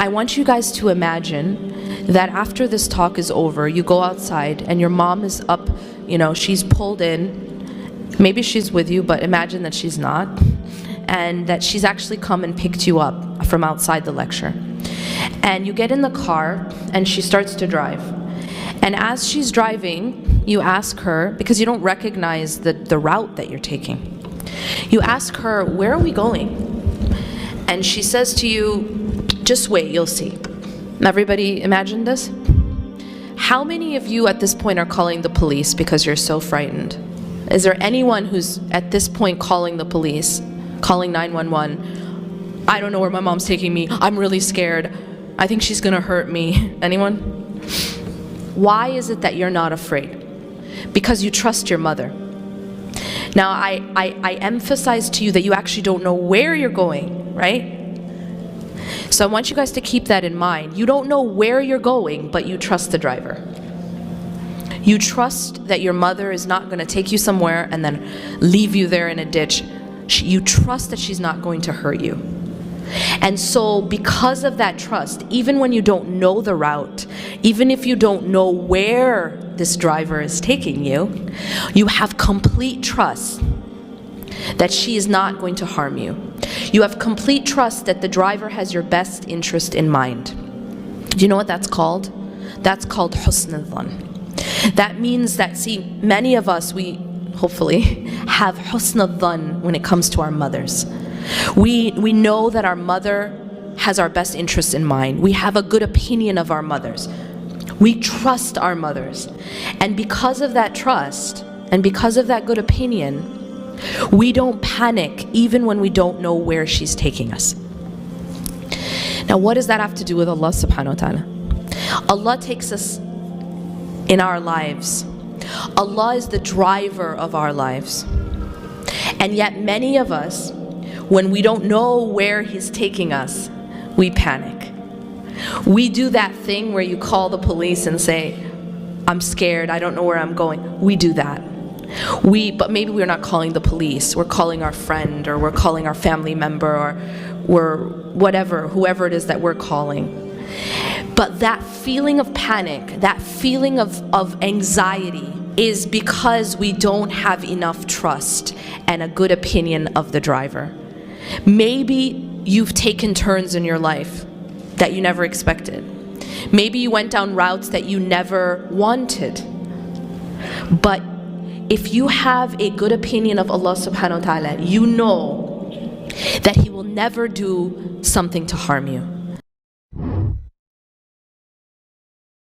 I want you guys to imagine that after this talk is over, you go outside and your mom is up, she's pulled in. Maybe she's with you, but imagine that she's not. And that she's actually come and picked you up from outside the lecture. And you get in the car and she starts to drive. And as she's driving, you ask her, because you don't recognize the route that you're taking, you ask her, where are we going? And she says to you, just wait, you'll see. Everybody imagine this? How many of you at this point are calling the police because you're so frightened? Is there anyone who's at this point calling the police, calling 911? I don't know where my mom's taking me. I'm really scared. I think she's gonna hurt me. Anyone? Why is it that you're not afraid? Because you trust your mother. Now, I emphasize to you that you actually don't know where you're going, right? So I want you guys to keep that in mind. You don't know where you're going, but you trust the driver. You trust that your mother is not gonna take you somewhere and then leave you there in a ditch. You trust that she's not going to hurt you. And so because of that trust, even when you don't know the route, even if you don't know where this driver is taking you, you have complete trust that she is not going to harm you. You have complete trust that the driver has your best interest in mind. Do you know what that's called? That's called husn al-dhan. That means that, see, many of us, we hopefully have husn al-dhan when it comes to our mothers. We know that our mother has our best interest in mind. We have a good opinion of our mothers. We trust our mothers. And because of that trust, and because of that good opinion, we don't panic even when we don't know where she's taking us. Now, what does that have to do with Allah subhanahu wa ta'ala? Allah takes us in our lives. Allah is the driver of our lives. And yet many of us, when we don't know where He's taking us, we panic. We do that thing where you call the police and say, I'm scared, I don't know where I'm going. We do that. But maybe we're not calling the police, we're calling our friend, or we're calling our family member, or we're whoever it is that we're calling. But that feeling of panic, that feeling of anxiety is because we don't have enough trust and a good opinion of the driver. Maybe you've taken turns in your life that you never expected. Maybe you went down routes that you never wanted. But if you have a good opinion of Allah subhanahu wa ta'ala, you know that He will never do something to harm you.